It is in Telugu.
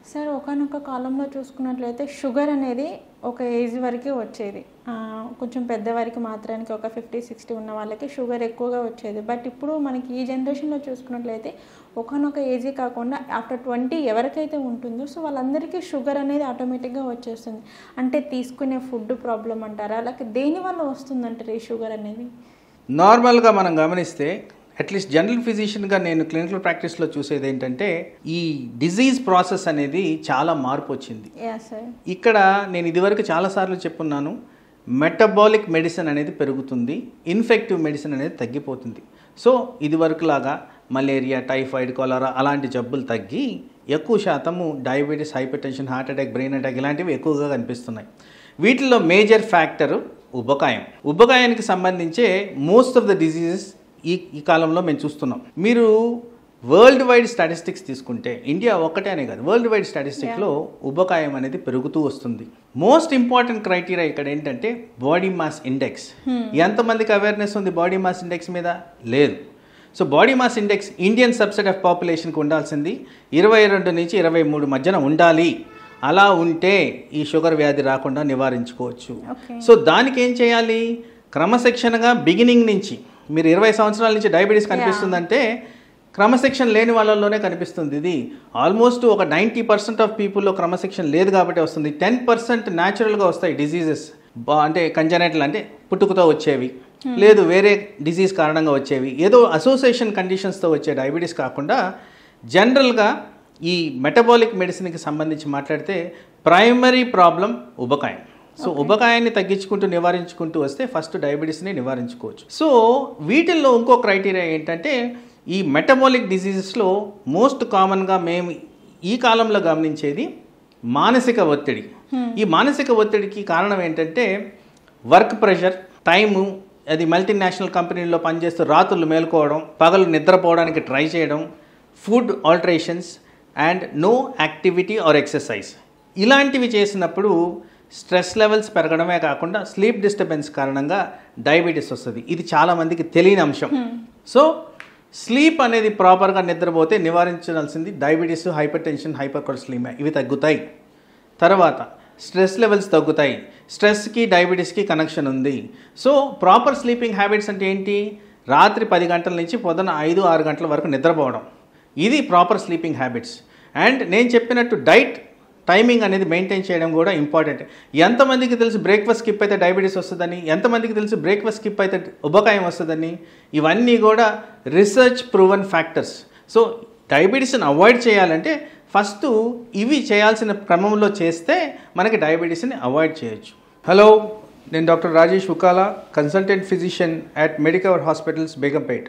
సార్ ఒకానొక కాలంలో చూసుకున్నట్లయితే షుగర్ అనేది ఒక ఏజ్ వరకే వచ్చేది. కొంచెం పెద్దవారికి మాత్రానికి ఒక 50, 60 ఉన్న వాళ్ళకి షుగర్ ఎక్కువగా వచ్చేది. బట్ ఇప్పుడు మనకి ఈ జనరేషన్‌లో చూసుకున్నట్లయితే ఒకానొక ఏజే కాకుండా ఆఫ్టర్ 20 ఎవరికైతే ఉంటుందో సో వాళ్ళందరికీ షుగర్ అనేది ఆటోమేటిక్‌గా వచ్చేస్తుంది. అంటే తీసుకునే ఫుడ్ ప్రాబ్లమ్ అంటారా? లేక దేనివల్ల వస్తుందంటారు ఈ షుగర్ అనేది? నార్మల్గా మనం గమనిస్తే అట్లీస్ట్ జనరల్ ఫిజిషియన్గా నేను క్లినికల్ ప్రాక్టీస్లో చూసేది ఏంటంటే ఈ డిజీజ్ ప్రాసెస్ అనేది చాలా మార్పు వచ్చింది. ఇక్కడ నేను ఇదివరకు చాలాసార్లు చెప్పున్నాను, మెటబాలిక్ మెడిసిన్ అనేది పెరుగుతుంది, ఇన్ఫెక్టివ్ మెడిసిన్ అనేది తగ్గిపోతుంది. సో ఇదివరకు లాగా మలేరియా, టైఫాయిడ్, కొలరా అలాంటి జబ్బులు తగ్గి ఎక్కువ శాతము diabetes, hypertension, heart attack, brain attack ఇలాంటివి ఎక్కువగా కనిపిస్తున్నాయి. వీటిలో మేజర్ ఫ్యాక్టరు ఉబకాయం. ఉబకాయానికి సంబంధించే మోస్ట్ ఆఫ్ ద డిజీజెస్ ఈ కాలంలో మేము చూస్తున్నాం. మీరు వరల్డ్ వైడ్ స్టాటిస్టిక్స్ తీసుకుంటే ఇండియా ఒక్కటే అనే కాదు, వరల్డ్ వైడ్ స్టాటిస్టిక్లో ఉబకాయం అనేది పెరుగుతూ వస్తుంది. మోస్ట్ ఇంపార్టెంట్ క్రైటీరియా ఇక్కడ ఏంటంటే బాడీ మాస్ ఇండెక్స్. ఎంతమందికి అవేర్నెస్ ఉంది బాడీ మాస్ ఇండెక్స్ మీద? లేదు. So body mass index Indian subset of పాపులేషన్కి ఉండాల్సింది 22 నుంచి 23 మధ్యన ఉండాలి. అలా ఉంటే ఈ షుగర్ వ్యాధి రాకుండా నివారించుకోవచ్చు. సో దానికి ఏం చేయాలి? క్రమశిక్షణగా బిగినింగ్ నుంచి, మీరు 20 సంవత్సరాల నుంచి డయాబెటీస్ కనిపిస్తుందంటే క్రమశిక్షణ లేని వాళ్ళలోనే కనిపిస్తుంది. ఇది ఆల్మోస్ట్ ఒక 90% ఆఫ్ పీపుల్లో క్రమశిక్షణ లేదు కాబట్టి వస్తుంది. 10% న్యాచురల్గా వస్తాయి డిజీజెస్, అంటే కంజనైటల్ అంటే పుట్టుకతో వచ్చేవి, లేదు వేరే డిజీజ్ కారణంగా వచ్చేవి, ఏదో అసోసియేషన్ కండిషన్స్తో వచ్చే డయాబెటీస్ కాకుండా జనరల్గా ఈ మెటబాలిక్ మెడిసిన్కి సంబంధించి మాట్లాడితే ప్రైమరీ ప్రాబ్లం ఉబకాయం. సో ఉబకాయాన్ని తగ్గించుకుంటూ నివారించుకుంటూ వస్తే ఫస్ట్ డయాబెటీస్ని నివారించుకోవచ్చు. సో వీటిల్లో ఇంకో క్రైటీరియా ఏంటంటే ఈ మెటబాలిక్ డిజీజెస్లో మోస్ట్ కామన్గా మేము ఈ కాలంలో గమనించేది మానసిక ఒత్తిడి. ఈ మానసిక ఒత్తిడికి కారణం ఏంటంటే వర్క్ ప్రెషర్, టైము, అది మల్టీనేషనల్ కంపెనీల్లో పనిచేస్తూ రాత్రులు మేలుకోవడం, పగలు నిద్రపోవడానికి ట్రై చేయడం, food alterations and no activity or exercise ఇలాంటివి చేసినప్పుడు స్ట్రెస్ లెవెల్స్ పెరగడమే కాకుండా స్లీప్ డిస్టర్బెన్స్ కారణంగా డయాబెటీస్ వస్తుంది. ఇది చాలామందికి తెలియని అంశం. సో స్లీప్ అనేది ప్రాపర్గా నిద్రపోతే నివారించాల్సింది diabetes, hypertension, hyper cholesterol ఇవి తగ్గుతాయి. తర్వాత స్ట్రెస్ లెవెల్స్ తగ్గుతాయి. స్ట్రెస్కి డయాబెటీస్కి కనెక్షన్ ఉంది. సో ప్రాపర్ స్లీపింగ్ హ్యాబిట్స్ అంటే ఏంటి? రాత్రి 10 గంటల నుంచి పొద్దున 5-6 గంటల వరకు నిద్రపోవడం, ఇది ప్రాపర్ స్లీపింగ్ హ్యాబిట్స్. అండ్ నేను చెప్పినట్టు డైట్ టైమింగ్ అనేది మెయింటైన్ చేయడం కూడా ఇంపార్టెంట్. ఎంతమందికి తెలుసు బ్రేక్ఫాస్ట్ స్కిప్ అయితే డయాబెటీస్ వస్తుందని? ఎంతమందికి తెలుసు బ్రేక్ఫాస్ట్ స్కిప్ అయితే ఉబకాయం వస్తుందని? ఇవన్నీ కూడా రీసెర్చ్ ప్రూవన్ ఫ్యాక్టర్స్. సో డయాబెటీస్ని అవాయిడ్ చేయాలంటే ఫస్ట్ ఇవి చేయాల్సిన క్రమంలో చేస్తే మనకి డయాబెటీస్ని అవాయిడ్ చేయొచ్చు. హలో, నేను doctor Rajesh Ukala, consultant physician at Medicover hospitals, Begumpet.